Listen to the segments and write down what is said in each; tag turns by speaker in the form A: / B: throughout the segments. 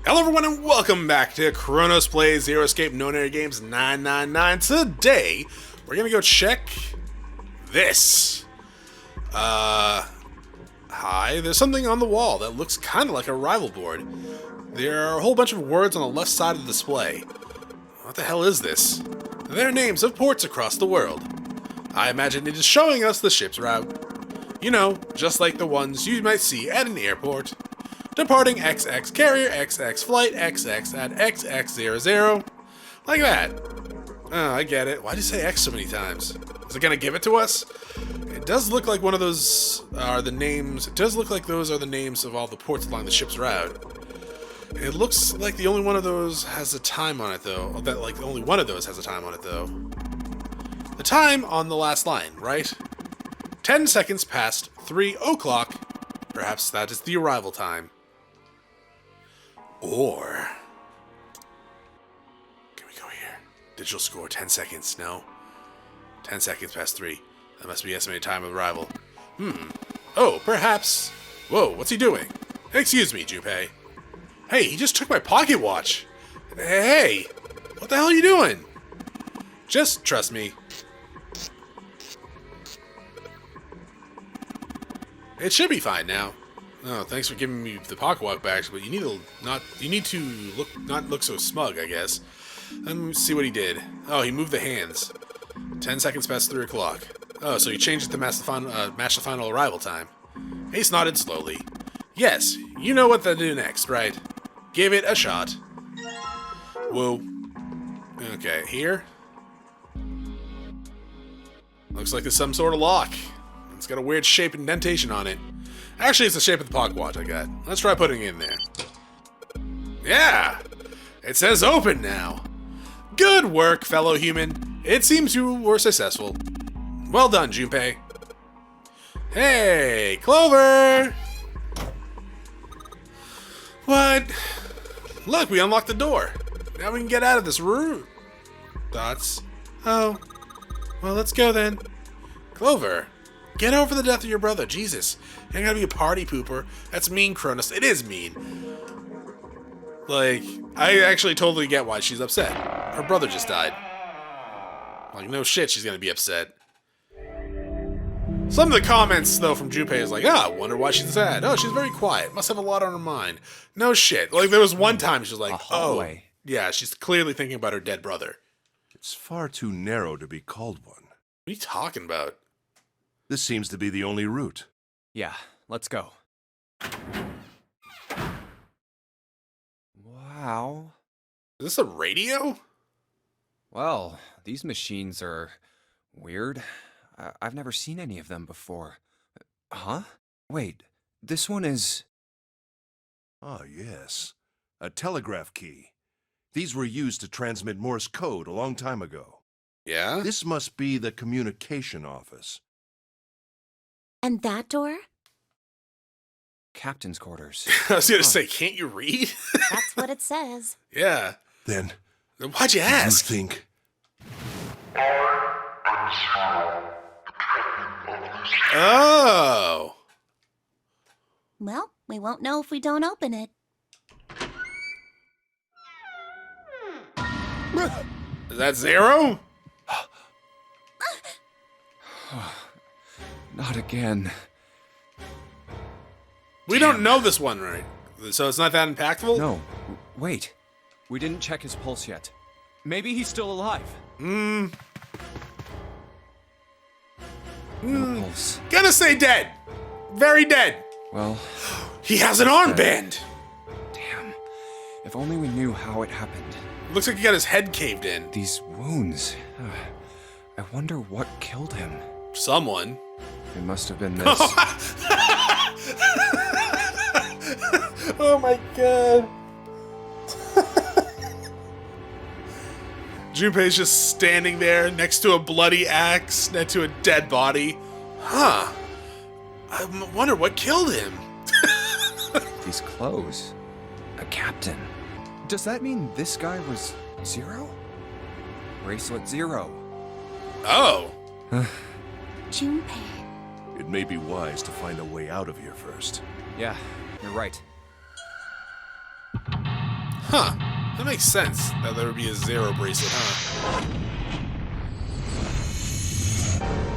A: Hello everyone and welcome back to Chronos Plays Zero Escape Nonary Games 999. Today, we're gonna go check this. Hi, there's something on the wall that looks kind of like a rival board. There are a whole bunch of words on the left side of the display. What the hell is this? They're names of ports across the world. I imagine it is showing us the ship's route. You know, just like the ones you might see at an airport. Departing XX, carrier XX, flight XX at XX00. Like that. Oh, I get it. Why'd you say X so many times? Is it gonna give it to us? It does look like one of those are the names. It does look like those are the names of all the ports along the ship's route. It looks like the only one of those has a time on it, though. Only one of those has a time on it, though. The time on the last line, right? 10 seconds past 3 o'clock. Perhaps that is the arrival time. Or... Can we go here? Digital score, 10 seconds. No. 10 seconds past 3. That must be estimated time of arrival. Oh, perhaps... Whoa, what's he doing? Excuse me, Junpei. Hey, he just took my pocket watch. Hey, what the hell are you doing? Just trust me. It should be fine now. Oh, thanks for giving me the pocket watch back, but you need to not look so smug, I guess. Let me see what he did. Oh, he moved the hands. 10 seconds past 3 o'clock. Oh, so he changed it to match the final arrival time. Ace nodded slowly. Yes, you know what to do next, right? Give it a shot. Whoa. Okay, here. Looks like there's some sort of lock. It's got a weird shape and indentation on it. Actually, it's the shape of the pocket watch I got. Let's try putting it in there. Yeah! It says open now. Good work, fellow human. It seems you were successful. Well done, Junpei. Hey, Clover! What? Look, we unlocked the door. Now we can get out of this room. Thoughts? Oh. Well, let's go then. Clover, get over the death of your brother. Jesus. You ain't gotta be a party pooper. That's mean, Chronos. It is mean. Like, I actually totally get why she's upset. Her brother just died. Like, no shit, she's gonna be upset. Some of the comments, though, from Junpei is like, I wonder why she's sad. Oh, she's very quiet. Must have a lot on her mind. No shit. Like, there was one time she was like, oh, yeah, she's clearly thinking about her dead brother.
B: It's far too narrow to be called one.
A: What are you talking about?
B: This seems to be the only route.
C: Yeah, let's go. Wow.
A: Is this a radio?
C: Well, these machines are weird. I've never seen any of them before. Huh? Wait, this one is...
B: Ah, yes. A telegraph key. These were used to transmit Morse code a long time ago.
A: Yeah?
B: This must be the communication office.
D: And that door?
C: Captain's quarters.
A: I was gonna say, can't you read?
D: That's what it says.
A: Yeah.
B: Then
A: Why'd you ask?
B: you think...
A: Oh.
D: Well, we won't know if we don't open it.
A: Is that zero?
C: Not again.
A: We don't know this one, right? So it's not that impactful?
C: No, wait. We didn't check his pulse yet. Maybe he's still alive. No pulse.
A: Gonna say dead. Very dead.
C: Well,
A: He has an armband.
C: damn. If only we knew how it happened.
A: Looks like he got his head caved in.
C: These wounds. I wonder what killed him.
A: Someone.
C: It must have been this.
A: Oh my god. Junpei's just standing there next to a bloody axe, next to a dead body. Huh. I wonder what killed him.
C: These clothes. A captain. Does that mean this guy was Zero? Bracelet Zero.
A: Oh.
D: Junpei.
B: It may be wise to find a way out of here first.
C: Yeah, you're right.
A: Huh. That makes sense that there would be a zero bracelet, huh?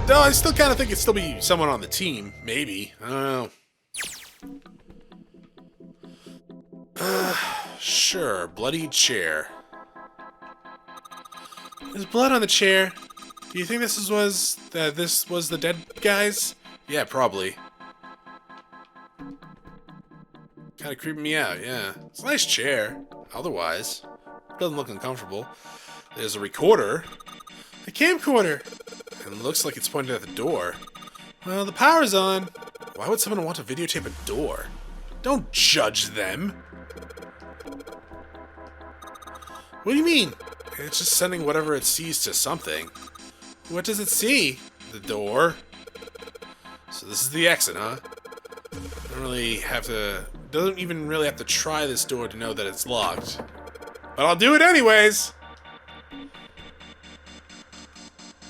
A: Though I still kind of think it'd still be someone on the team. Maybe. I don't know. Sure. Bloody chair. There's blood on the chair. Do you think this was the dead guys? Yeah, probably. Kind of creeping me out, yeah. It's a nice chair. Otherwise, it doesn't look uncomfortable. There's a recorder. A camcorder. And it looks like it's pointed at the door. Well, the power's on. Why would someone want to videotape a door? Don't judge them. What do you mean? It's just sending whatever it sees to something. What does it see? The door. So this is the exit, huh? Doesn't even really have to try this door to know that it's locked. But I'll do it anyways!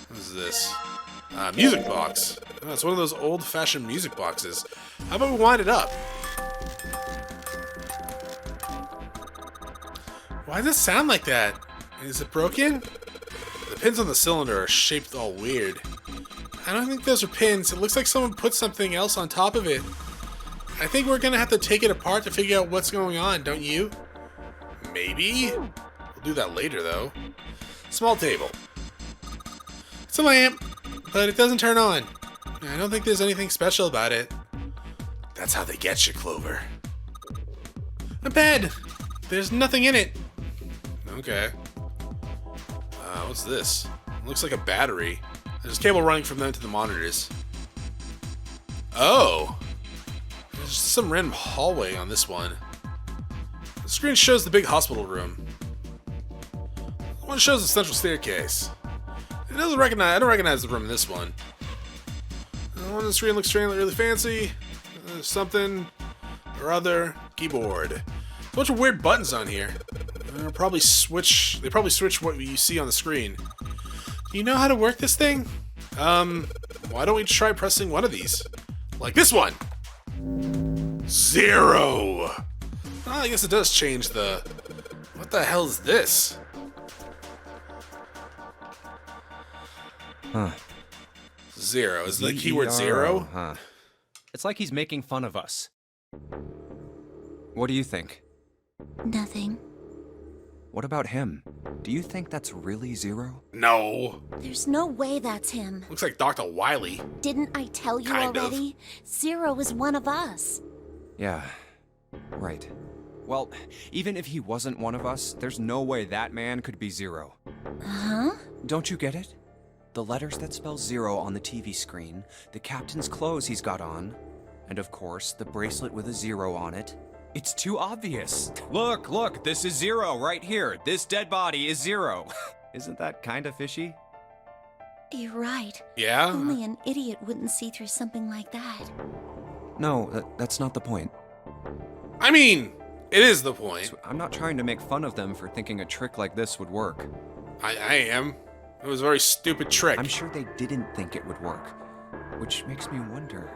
A: What is this? Music box. Oh, it's one of those old-fashioned music boxes. How about we wind it up? Why does it sound like that? Is it broken? The pins on the cylinder are shaped all weird. I don't think those are pins. It looks like someone put something else on top of it. I think we're gonna have to take it apart to figure out what's going on, don't you? Maybe? We'll do that later, though. Small table. It's a lamp, but it doesn't turn on. I don't think there's anything special about it. That's how they get you, Clover. A bed! There's nothing in it. Okay. What's this? It looks like a battery. There's a cable running from them to the monitors. Oh! There's just some random hallway on this one. The screen shows the big hospital room. One shows the central staircase. I don't recognize the room in this one. The one on the screen looks really fancy. There's something or other. Keyboard. A bunch of weird buttons on here. They probably switch what you see on the screen. Do you know how to work this thing? Why don't we try pressing one of these? Like this one! 0! Oh, I guess it does change the... What the hell is this?
C: Huh.
A: 0. Is the keyword 0?
C: Huh. It's like he's making fun of us. What do you think?
D: Nothing.
C: What about him? Do you think that's really 0?
A: No.
D: There's no way that's him.
A: Looks like Dr. Wily.
D: Didn't I tell you
A: Kind of.
D: already? 0 is one of us.
C: Yeah, right. Well, even if he wasn't one of us, there's no way that man could be 0.
D: Huh?
C: Don't you get it? The letters that spell 0 on the TV screen, the captain's clothes he's got on, and of course, the bracelet with a 0 on it. It's too obvious. Look, this is 0 right here. This dead body is 0. Isn't that kind of fishy?
D: You're right.
A: Yeah?
D: Only an idiot wouldn't see through something like that.
C: No, that's not the point.
A: I mean, it is the point.
C: I'm not trying to make fun of them for thinking a trick like this would work.
A: I am. It was a very stupid trick.
C: I'm sure they didn't think it would work, which makes me wonder.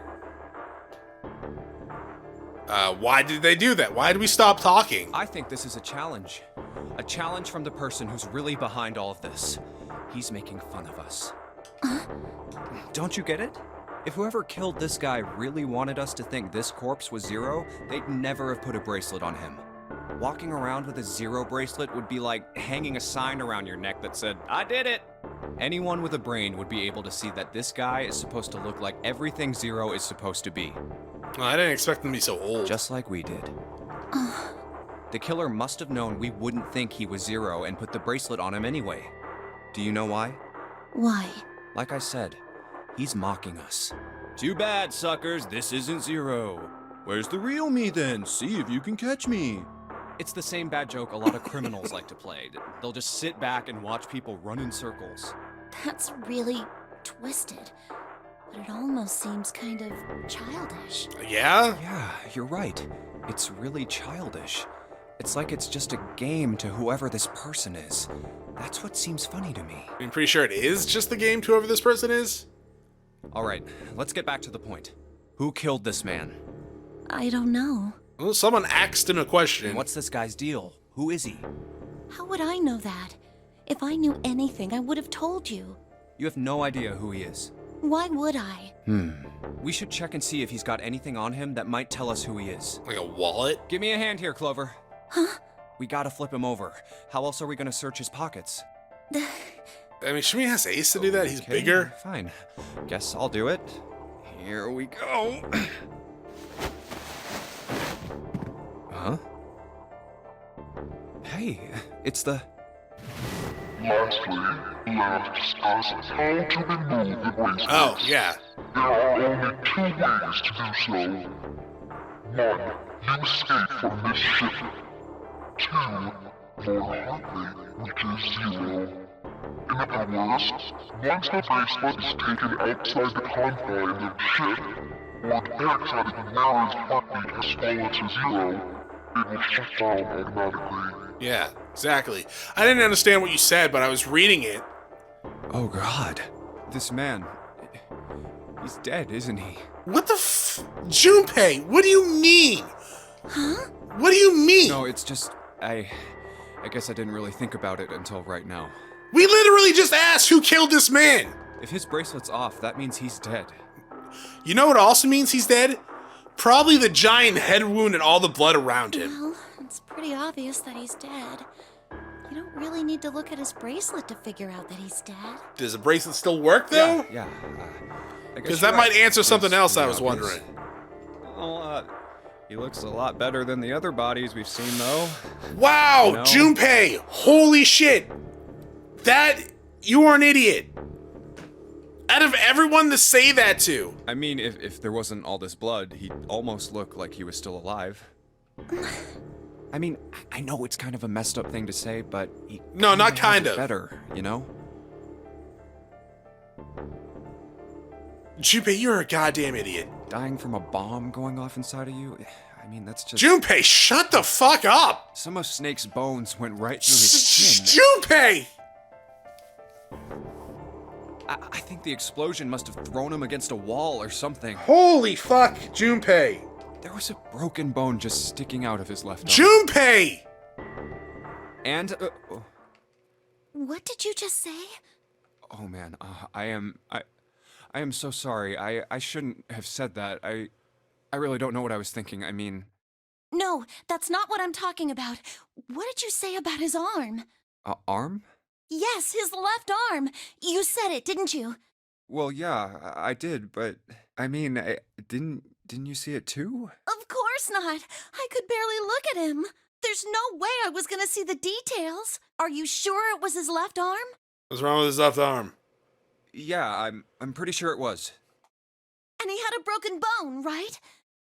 A: Why did they do that? Why did we stop talking?
C: I think this is a challenge. A challenge from the person who's really behind all of this. He's making fun of us. Don't you get it? If whoever killed this guy really wanted us to think this corpse was 0, they'd never have put a bracelet on him. Walking around with a 0 bracelet would be like hanging a sign around your neck that said, "I did it!" Anyone with a brain would be able to see that this guy is supposed to look like everything 0 is supposed to be.
A: Well, I didn't expect him to be so old.
C: Just like we did. The killer must have known we wouldn't think he was 0 and put the bracelet on him anyway. Do you know why?
D: Why?
C: Like I said, he's mocking us. Too bad, suckers, this isn't 0. Where's the real me then? See if you can catch me. It's the same bad joke a lot of criminals like to play. They'll just sit back and watch people run in circles.
D: That's really twisted. But it almost seems kind of childish.
A: Yeah?
C: Yeah, you're right. It's really childish. It's like it's just a game to whoever this person is. That's what seems funny to me.
A: I'm pretty sure it is just the game to whoever this person is.
C: Alright, let's get back to the point. Who killed this man?
D: I don't know.
A: Well, someone asked him a question.
C: And what's this guy's deal? Who is he?
D: How would I know that? If I knew anything, I would have told you.
C: You have no idea who he is.
D: Why would I?
C: We should check and see if he's got anything on him that might tell us who he is.
A: Like a wallet?
C: Give me a hand here, Clover.
D: Huh?
C: We gotta flip him over. How else are we gonna search his pockets?
A: I mean, shouldn't we ask Ace to do that? He's
C: Okay,
A: bigger.
C: Fine. Guess I'll do it. Here we go. Huh? Hey, it's the...
E: Lastly, let's discuss how to remove the bracelets.
A: Oh, yeah.
E: There are only 2 ways to do so. 1. You escape from this ship. 2. Your heart rate reaches 0. In other words, once the bracelet is taken outside the confines of the ship, or detects that Nary's heartbeat has fallen to 0, it will shut down automatically.
A: Yeah, exactly. I didn't understand what you said, but I was reading it.
C: Oh God. This man... He's dead, isn't he?
A: What the Junpei, what do you mean?
D: Huh?
A: What do you mean?
C: No, it's just... I guess I didn't really think about it until right now.
A: We literally just asked who killed this man.
C: If his bracelet's off, that means he's dead.
A: You know what also means he's dead? Probably the giant head wound and all the blood around him.
D: Well, it's pretty obvious that he's dead. You don't really need to look at his bracelet to figure out that he's dead.
A: Does the bracelet still work, though?
C: Yeah.
A: Because that might answer something else I was wondering.
C: Well, he looks a lot better than the other bodies we've seen, though.
A: Wow,
C: No.
A: Junpei! Holy shit! You are an idiot. Out of everyone to say that to.
C: I mean, if there wasn't all this blood, he'd almost look like he was still alive. I mean, I know it's kind of a messed up thing to say, but he
A: No, not
C: has
A: kind
C: it
A: of.
C: better, you know?
A: Junpei, you're a goddamn idiot.
C: Dying from a bomb going off inside of you, I mean, that's just...
A: Junpei, shut the fuck up!
C: Some of Snake's bones went right through his skin.
A: Junpei!
C: I think the explosion must have thrown him against a wall or something.
A: Holy fuck, Junpei!
C: There was a broken bone just sticking out of his left arm.
A: Junpei!
C: And,
D: What did you just say?
C: oh man, I am so sorry. I shouldn't have said that. I really don't know what I was thinking. I mean...
D: No, that's not what I'm talking about. What did you say about his arm?
C: Arm?
D: Yes, his left arm. You said it, didn't you?
C: Well, yeah, I did, but I mean, didn't you see it too?
D: Of course not. I could barely look at him. There's no way I was gonna see the details. Are you sure it was his left arm?
A: What's wrong with his left arm?
C: Yeah, I'm pretty sure it was.
D: And he had a broken bone, right?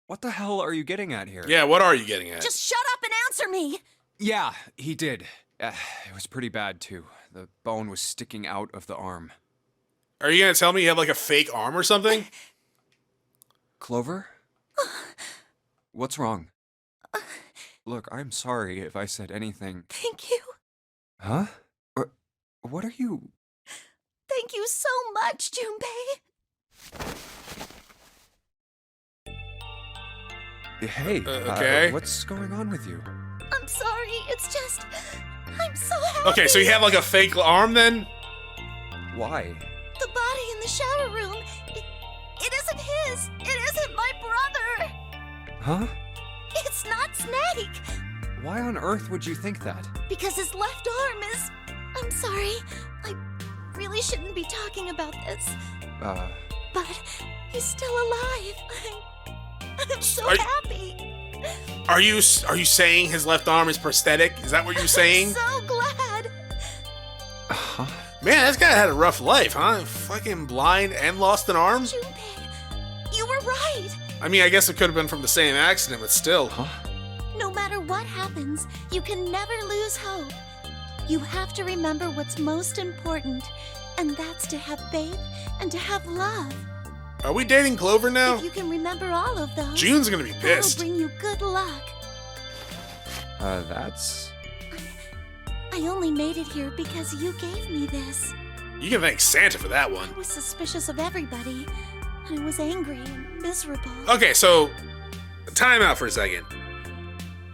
C: What the hell are you getting at here?
A: Yeah, what are you getting at?
D: Just shut up and answer me.
C: Yeah, he did. It was pretty bad too. The bone was sticking out of the arm.
A: Are you gonna tell me you have like a fake arm or something?
C: Clover? What's wrong? Look, I'm sorry if I said anything.
D: Thank you.
C: Huh? What are you...
D: Thank you so much, Junpei.
C: Hey,
A: okay.
C: What's going on with you?
D: I'm sorry, it's just... I'm so happy.
A: Okay, so you have like a fake arm then?
C: Why?
D: The body in the shower room, it isn't his. It isn't my brother.
C: Huh?
D: It's not Snake.
C: Why on earth would you think that?
D: Because his left arm is... I'm sorry. I really shouldn't be talking about this. But he's still alive. I'm so happy.
A: Are you saying his left arm is prosthetic? Is that what you're saying?
D: I'm so glad.
C: Huh?
A: Man, this guy had a rough life, huh? Fucking blind and lost an arm?
D: Junpei, you were right.
A: I mean, I guess it could have been from the same accident, but still.
C: Huh?
D: No matter what happens, you can never lose hope. You have to remember what's most important, and that's to have faith and to have love.
A: Are we dating Clover now?
D: If you can remember all of those,
A: June's gonna be
D: that'll
A: pissed.
D: bring you good luck.
C: That's...
D: I only made it here because you gave me this.
A: You can thank Santa for that one.
D: I was suspicious of everybody, and I was angry and miserable.
A: Okay, so time out for a second.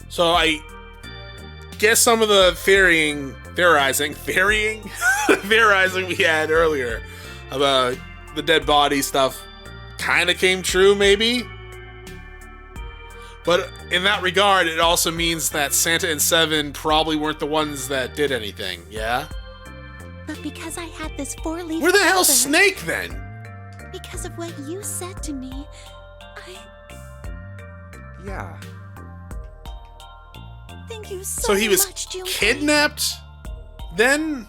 A: So guess some of the theorizing we had earlier about the dead body stuff kind of came true, maybe. But in that regard, it also means that Santa and Seven probably weren't the ones that did anything, yeah?
D: But because I had this four-leaf
A: Where the hell's
D: feather,
A: Snake then?
D: Because of what you said to me,
C: Yeah.
D: thank you
A: So he was
D: much, Junpei.
A: kidnapped? Then?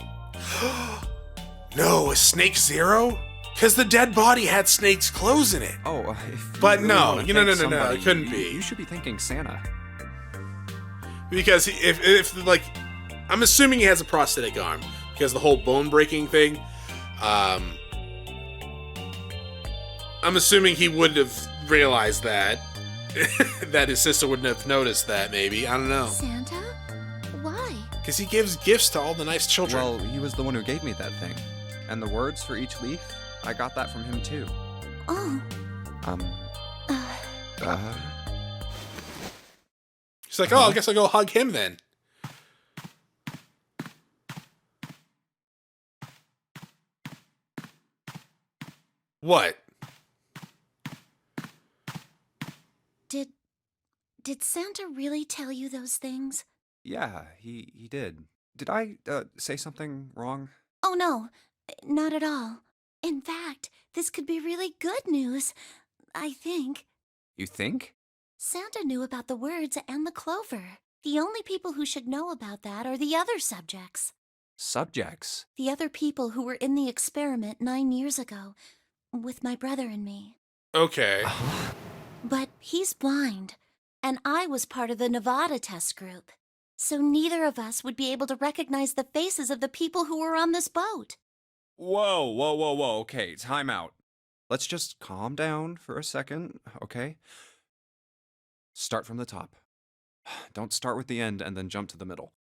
A: No, is Snake Zero? Because the dead body had Snake's clothes in it.
C: Oh, if
A: But
C: you
A: no,
C: wanna
A: no,
C: thank
A: it couldn't be.
C: You should be thanking Santa.
A: Because if like, I'm assuming he has a prosthetic arm because the whole bone breaking thing. I'm assuming he wouldn't have realized that. That his sister wouldn't have noticed that. Maybe, I don't know.
D: Santa? Why?
A: Because he gives gifts to all the nice children.
C: Well, he was the one who gave me that thing. And the words for each leaf, I got that from him too.
D: Oh.
A: She's like, oh, I guess I'll go hug him then. What?
D: Did Santa really tell you those things?
C: Yeah, he did. Did I say something wrong?
D: Oh no, not at all. In fact, this could be really good news, I think.
C: You think?
D: Santa knew about the words and the clover. The only people who should know about that are the other subjects.
C: Subjects?
D: The other people who were in the experiment 9 years ago, with my brother and me.
A: Okay.
D: But he's blind, and I was part of the Nevada test group. So neither of us would be able to recognize the faces of the people who were on this boat.
C: Whoa. Okay, time out. Let's just calm down for a second, okay? Start from the top. Don't start with the end and then jump to the middle.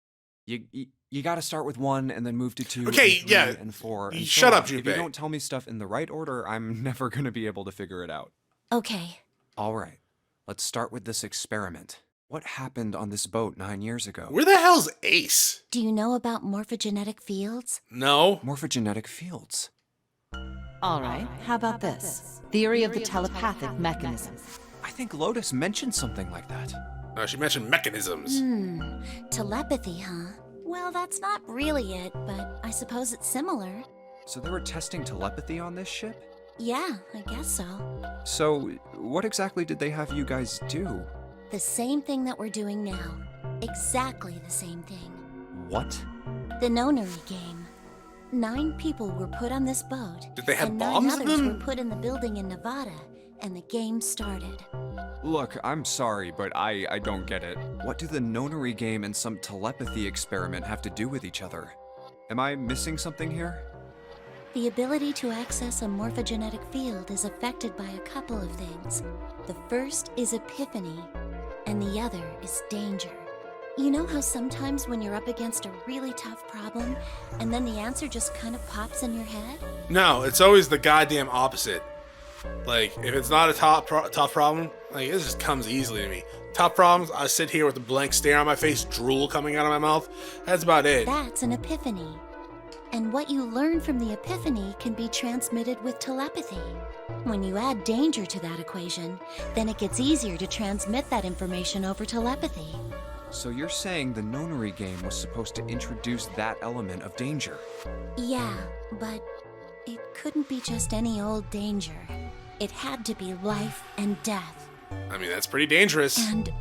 C: You gotta start with 1 and then move to 2
A: Okay,
C: and 3
A: yeah.
C: and 4 and
A: Shut
C: so
A: up,
C: on. If you
A: Junpei.
C: don't tell me stuff in the right order, I'm never gonna be able to figure it out.
D: Okay.
C: All right, let's start with this experiment. What happened on this boat 9 years ago?
A: Where the hell's Ace?
D: Do you know about morphogenetic fields?
A: No.
C: Morphogenetic fields.
F: All right, how about this? Theory of the telepathic mechanism.
C: I think Lotus mentioned something like that.
A: She mentioned mechanisms.
D: Telepathy, huh? Well, that's not really it, but I suppose it's similar.
C: So they were testing telepathy on this ship?
D: Yeah, I guess so.
C: So what exactly did they have you guys do?
D: The same thing that we're doing now. Exactly the same thing.
C: What?
D: The Nonary Game. 9 people were put on this boat.
A: Did they have
D: and
A: bombs
D: 9
A: in
D: others
A: them?
D: were put in the building in Nevada, and the game started.
C: Look, I'm sorry, but I don't get it. What do the Nonary Game and some telepathy experiment have to do with each other? Am I missing something here?
D: The ability to access a morphogenetic field is affected by a couple of things. The first is epiphany, and the other is danger. You know how sometimes when you're up against a really tough problem, and then the answer just kind of pops in your head?
A: No, it's always the goddamn opposite. Like, if it's not a tough problem, like, it just comes easily to me. Tough problems, I sit here with a blank stare on my face, drool coming out of my mouth. That's about it.
D: That's an epiphany. And what you learn from the epiphany can be transmitted with telepathy. When you add danger to that equation, then it gets easier to transmit that information over telepathy.
C: So you're saying the Nonary Game was supposed to introduce that element of danger?
D: Yeah, but it couldn't be just any old danger. It had to be life and death.
A: I mean, that's pretty dangerous.
D: And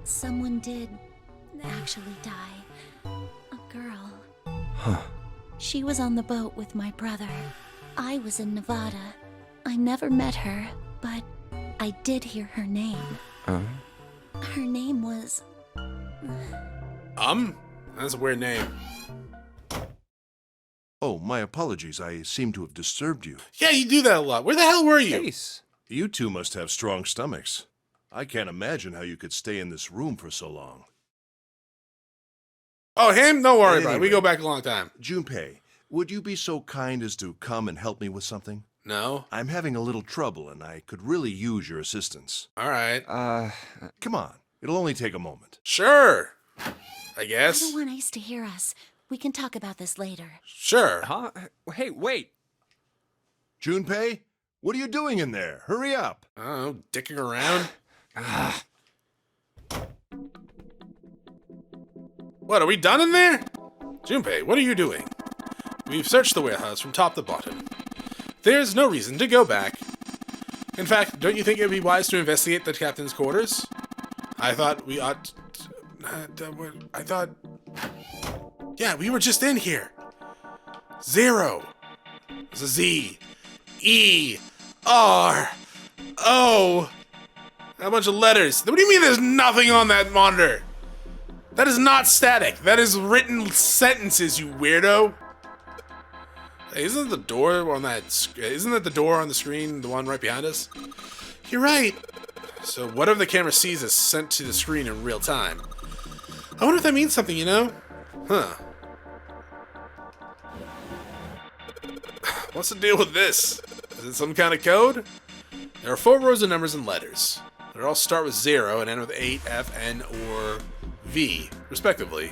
D: someone did actually die. A girl.
C: Huh.
D: She was on the boat with my brother. I was in Nevada. I never met her, but I did hear her name. Her name was...
A: That's a weird name.
B: Oh, my apologies. I seem to have disturbed you.
A: Yeah, you do that a lot. Where the hell were you?
C: Ace.
B: You two must have strong stomachs. I can't imagine how you could stay in this room for so long.
A: Oh, him? Don't worry
B: At
A: about it.
B: any
A: We
B: rate-
A: go back a long time.
B: Junpei, would you be so kind as to come and help me with something?
A: No?
B: I'm having a little trouble, and I could really use your assistance.
A: All right.
B: Come on. It'll only take a moment.
A: Sure. I guess.
D: I don't want Ace to hear us. We can talk about this later.
A: Sure.
C: Huh? Hey, wait.
B: Junpei, what are you doing in there? Hurry up.
A: I don't know, dicking around. What, are we done in there? Junpei, what are you doing? We've searched the warehouse from top to bottom. There's no reason to go back. In fact, don't you think it would be wise to investigate the captain's quarters? I thought we ought... Yeah, we were just in here. 0. There's a Z. E. R. O. A bunch of letters. What do you mean there's nothing on that monitor? That is not static. That is written sentences, you weirdo. Hey, isn't the door on that... Isn't that the door on the screen, the one right behind us? You're right. So whatever the camera sees is sent to the screen in real time. I wonder if that means something, you know? Huh. What's the deal with this? Is it some kind of code? There are 4 rows of numbers and letters. They all start with 0 and end with 8, F, N, or V, respectively.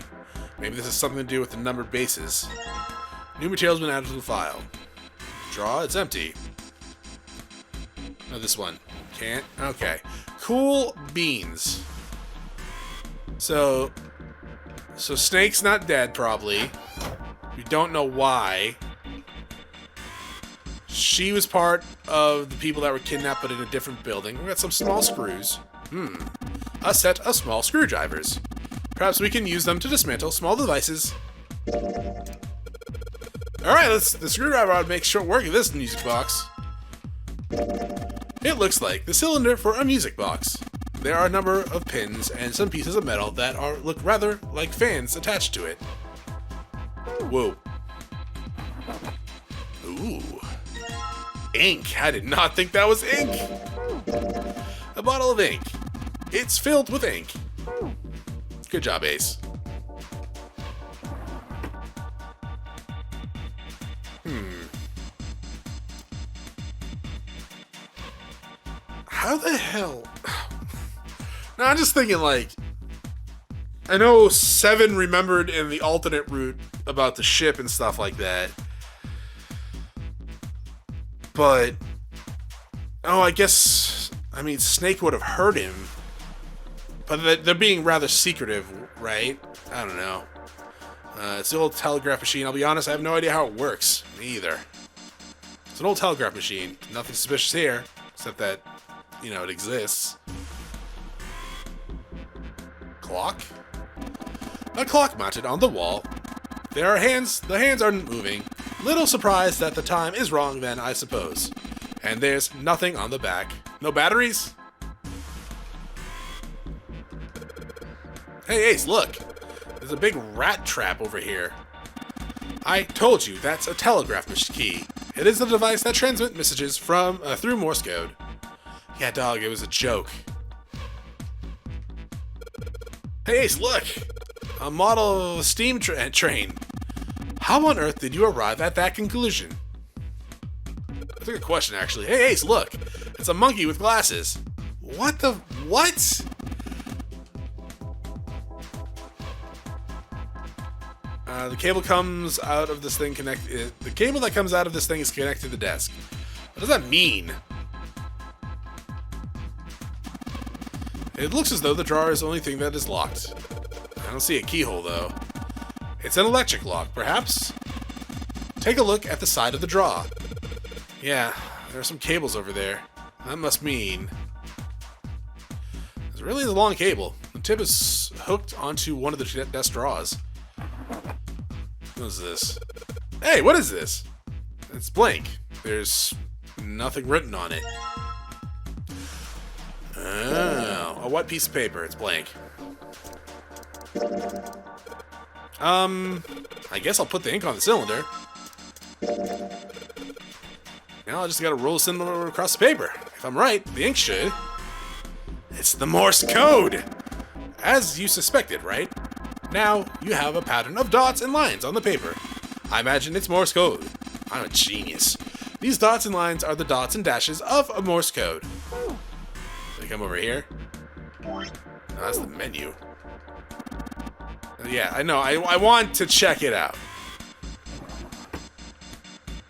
A: Maybe this has something to do with the numbered bases. New material's been added to the file. Draw, it's empty. Oh, this one. Can't? Okay. Cool beans. So Snake's not dead, probably. We don't know why. She was part of the people that were kidnapped, but in a different building. We got some small screws. A set of small screwdrivers. Perhaps we can use them to dismantle small devices. Alright, the screwdriver ought to make short work of this music box. It looks like the cylinder for a music box. There are a number of pins and some pieces of metal that look rather like fans attached to it. Whoa. Ooh. Ink. I did not think that was ink. A bottle of ink. It's filled with ink. Good job, Ace. How the hell? Now, I'm just thinking, like, I know 7 remembered in the alternate route about the ship and stuff like that. But, oh, I guess, I mean, Snake would have heard him. But they're being rather secretive, right? I don't know. It's the old telegraph machine. I'll be honest, I have no idea how it works. Me either. It's an old telegraph machine. Nothing suspicious here, except that, you know, it exists. Clock? A clock mounted on the wall. There are hands. The hands aren't moving. Little surprised that the time is wrong then, I suppose. And there's nothing on the back. No batteries? Hey, Ace, look. There's a big rat trap over here. I told you, that's a telegraph key. It is the device that transmits messages from through Morse code. Yeah, dog, it was a joke. Hey, Ace, look! A model of a steam train. How on earth did you arrive at that conclusion? That's a good question, actually. Hey, Ace, look! It's a monkey with glasses. What the... what? The cable comes out of this thing the cable that comes out of this thing is connected to the desk. What does that mean? It looks as though the drawer is the only thing that is locked. I don't see a keyhole, though. It's an electric lock, perhaps? Take a look at the side of the drawer. Yeah, there are some cables over there. That must mean... It's really a long cable. The tip is hooked onto one of the desk drawers. What is this? Hey, what is this? It's blank. There's nothing written on it. Oh, a white piece of paper. It's blank. I guess I'll put the ink on the cylinder. Now I just gotta roll the cylinder across the paper. If I'm right, the ink should. It's the Morse code! As you suspected, right? Now you have a pattern of dots and lines on the paper. I imagine it's Morse code. I'm a genius. These dots and lines are the dots and dashes of a Morse code. They come over here. Oh, that's the menu. Yeah, I know. I want to check it out.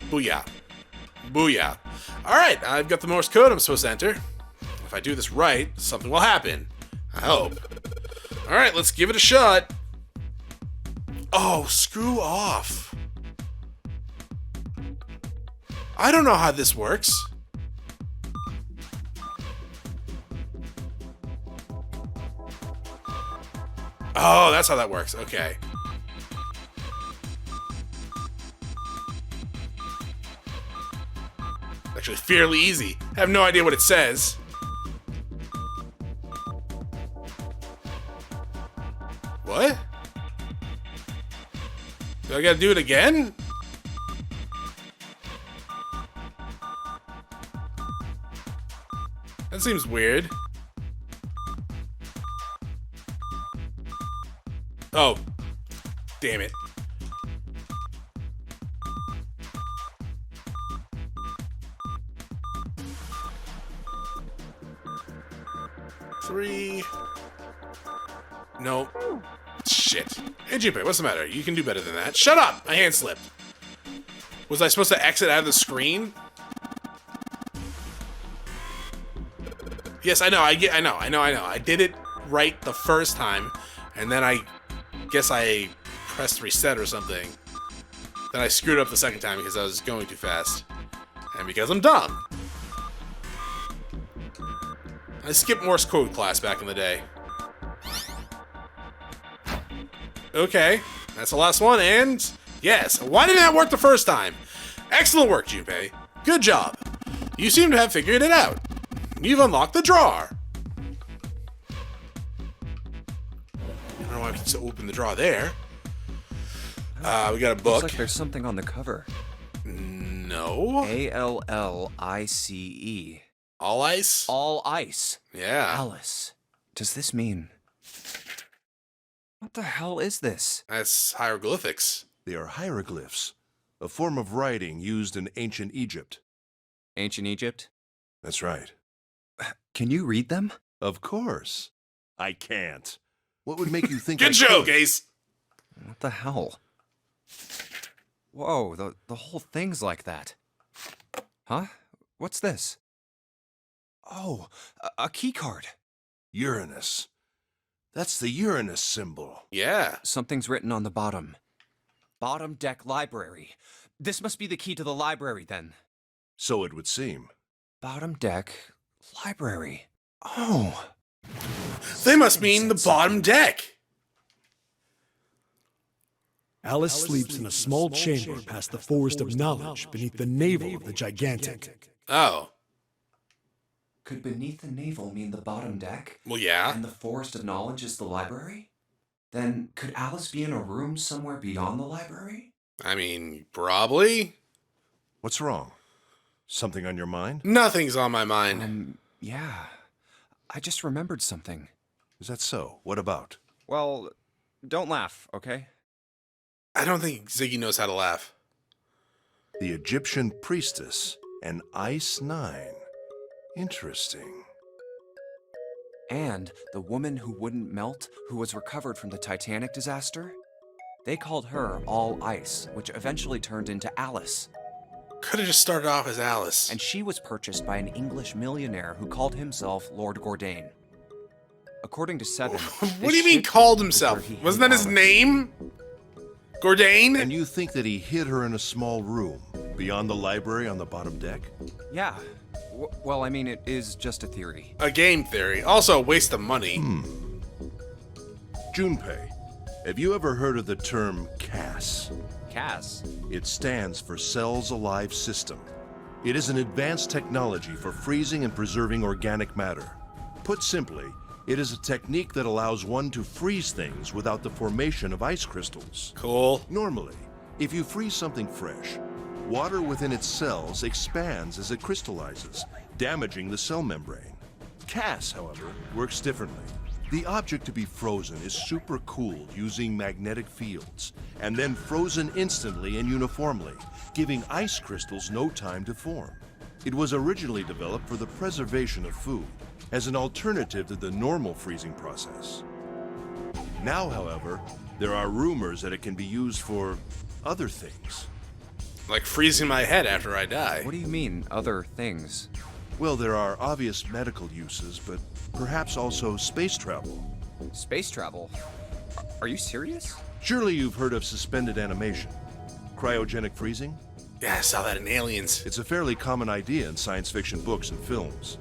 A: Booyah. Booyah. Alright, I've got the Morse code I'm supposed to enter. If I do this right, something will happen. I hope. Alright, let's give it a shot. Oh, screw off. I don't know how this works. Oh, that's how that works. Okay. Actually, fairly easy. I have no idea what it says. What? Do I gotta do it again? That seems weird. Oh. Damn it. Three. Nope. Shit. Hey, Junpei, what's the matter? You can do better than that. Shut up! My hand slipped. Was I supposed to exit out of the screen? Yes, I know. I know. I did it right the first time, and then I guess I pressed reset or something. Then I screwed up the second time because I was going too fast. And because I'm dumb. I skipped Morse code class back in the day. Okay, that's the last one, and yes, why didn't that work the first time? Excellent work, Junpei. Good job. You seem to have figured it out. You've unlocked the drawer. I don't know why we can open the drawer there. We got a book.
C: Looks like there's something on the cover.
A: No.
C: ALLICE.
A: All ice?
C: All ice.
A: Yeah.
C: Alice. Does this mean... What the hell is this?
A: That's hieroglyphics.
B: They are hieroglyphs, a form of writing used in ancient Egypt.
C: Ancient Egypt?
B: That's right.
C: Can you read them?
B: Of course. I can't. What would make you think
A: Good
B: I
A: joke,
B: could?
A: Ace.
C: What the hell? Whoa, the whole thing's like that. Huh? What's this? Oh, a key card.
B: Uranus. That's the Uranus symbol.
A: Yeah.
C: Something's written on the bottom. Bottom deck library. This must be the key to the library, then.
B: So it would seem.
C: Bottom deck library. Oh.
A: They must mean the bottom deck.
G: Alice sleeps in a small chamber past the forest of knowledge beneath the navel of the gigantic.
A: Oh.
C: Could beneath the navel mean the bottom deck?
A: Well, yeah.
C: And the forest of knowledge is the library? Then could Alice be in a room somewhere beyond the library?
A: I mean, probably.
B: What's wrong? Something on your mind?
A: Nothing's on my mind.
C: Yeah. I just remembered something.
B: Is that so? What about?
C: Well, don't laugh, okay?
A: I don't think Ziggy knows how to laugh.
B: The Egyptian priestess, an Ice 9. Interesting.
C: And the woman who wouldn't melt, who was recovered from the Titanic disaster? They called her All Ice, which eventually turned into Alice.
A: Could have just started off as Alice.
C: And she was purchased by an English millionaire who called himself Lord Gordain. According to Seven...
A: What do you mean called himself? Wasn't that his name? Gordain?
B: And you think that he hid her in a small room, beyond the library on the bottom deck?
C: Yeah. Well, I mean, it is just a theory.
A: A game theory. Also a waste of money.
B: Junpei, have you ever heard of the term CAS?
C: CAS?
B: It stands for Cells Alive System. It is an advanced technology for freezing and preserving organic matter. Put simply, it is a technique that allows one to freeze things without the formation of ice crystals.
A: Cool.
B: Normally, if you freeze something fresh, water within its cells expands as it crystallizes, damaging the cell membrane. CAS, however, works differently. The object to be frozen is supercooled using magnetic fields, and then frozen instantly and uniformly, giving ice crystals no time to form. It was originally developed for the preservation of food, as an alternative to the normal freezing process. Now, however, There are rumors that it can be used for other things.
A: Like freezing my head after I die.
C: What do you mean, other things?
B: Well, there are obvious medical uses, but perhaps also space travel.
C: Space travel? Are you serious?
B: Surely you've heard of suspended animation. Cryogenic freezing?
A: Yeah, I saw that in Aliens.
B: It's a fairly common idea in science fiction books and films.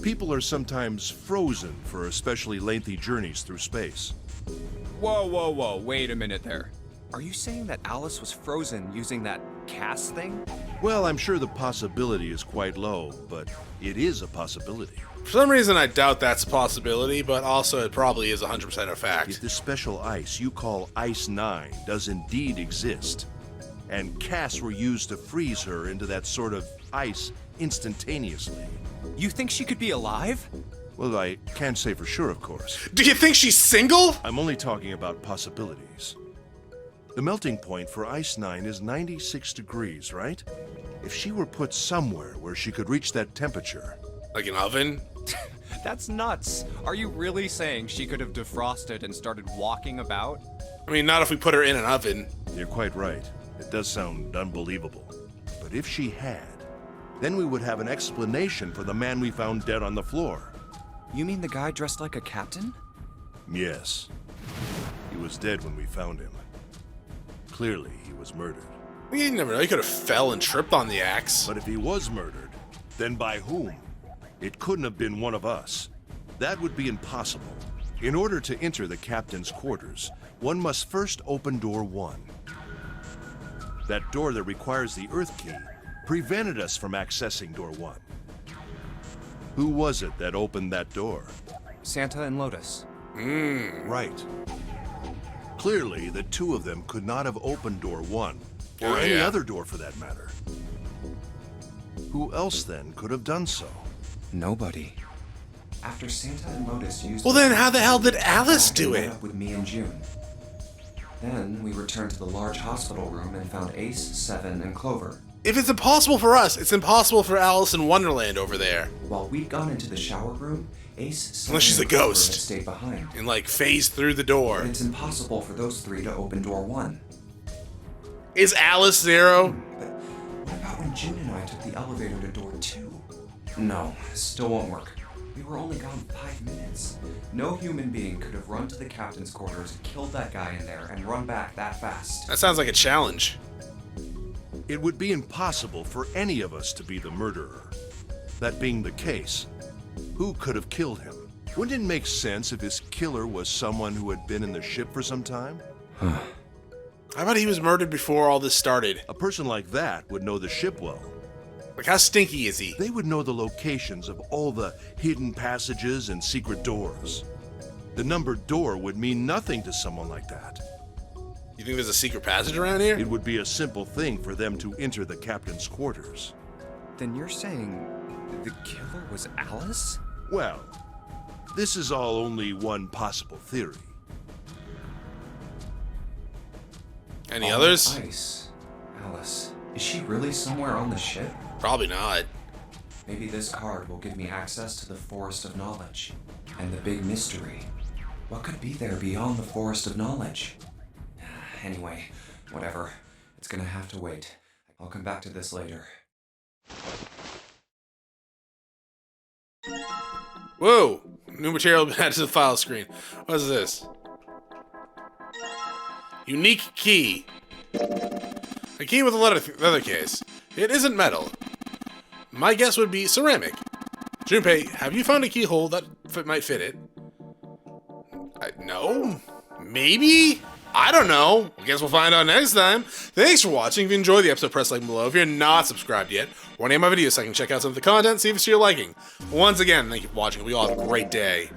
B: People are sometimes frozen for especially lengthy journeys through space.
C: Whoa, wait a minute there. Are you saying that Alice was frozen using that CAS thing?
B: Well, I'm sure the possibility is quite low, but it is a possibility.
A: For some reason, I doubt that's a possibility, but also it probably is 100% a fact.
B: If this special ice you call Ice 9 does indeed exist, and CAS were used to freeze her into that sort of ice instantaneously.
C: You think she could be alive?
B: Well, I can't say for sure, of course.
A: Do you think she's single?
B: I'm only talking about possibilities. The melting point for Ice 9 is 96 degrees, right? If she were put somewhere where she could reach that temperature...
A: Like an oven?
C: That's nuts. Are you really saying she could have defrosted and started walking about?
A: I mean, not if we put her in an oven.
B: You're quite right. It does sound unbelievable. But if she had, then we would have an explanation for the man we found dead on the floor.
C: You mean the guy dressed like a captain?
B: Yes. He was dead when we found him. Clearly, he was murdered.
A: You never know, he could have fell and tripped on the axe.
B: But if he was murdered, then by whom? It couldn't have been one of us. That would be impossible. In order to enter the captain's quarters, one must first open door 1. That door that requires the Earth key prevented us from accessing door 1. Who was it that opened that door?
C: Santa and Lotus.
B: Right. Clearly, the two of them could not have opened door 1, or any
A: yeah.
B: other door for that matter. Who else then could have done so?
C: Nobody. After Santa and Lotus used...
A: Well, then how the hell did Alice do
C: met
A: it?
C: up with me and June. Then we returned to the large hospital room and found Ace, Seven, and Clover.
A: If it's impossible for us, it's impossible for Alice in Wonderland over there.
C: While we'd gone into the shower room, Ace, Seven,
A: Unless she's a
C: and Clover
A: ghost.
C: had stayed behind.
A: And, like, phased through the door.
C: But it's impossible for those three to open door 1.
A: Is Alice Zero?
C: But what about when June and I took the elevator to door 2? No, still won't work. We were only gone 5 minutes. No human being could have run to the captain's quarters, killed that guy in there, and run back that fast.
A: That sounds like a challenge.
B: It would be impossible for any of us to be the murderer. That being the case, who could have killed him? Wouldn't it make sense if his killer was someone who had been in the ship for some time?
A: How about he was murdered before all this started?
B: A person like that would know the ship well.
A: Like, how stinky is he?
B: They would know the locations of all the hidden passages and secret doors. The numbered door would mean nothing to someone like that.
A: You think there's a secret passage around here?
B: It would be a simple thing for them to enter the captain's quarters.
C: Then you're saying the killer was Alice?
B: Well, this is all only one possible theory.
A: Any others?
C: Ice. Alice. Is she really somewhere on the ship?
A: Probably not.
C: Maybe this card will give me access to the Forest of Knowledge. And the big mystery. What could be there beyond the Forest of Knowledge? Anyway, whatever. It's gonna have to wait. I'll come back to this later.
A: Whoa! New material added to the file screen. What is this? Unique key. A key with a leather case. It isn't metal. My guess would be ceramic. Junpei, have you found a keyhole that might fit it? No? Maybe? I don't know. I guess we'll find out next time. Thanks for watching. If you enjoyed the episode, press like below. If you're not subscribed yet, or any of my videos so I can check out some of the content, see if it's to your liking. Once again, thank you for watching. We all have a great day.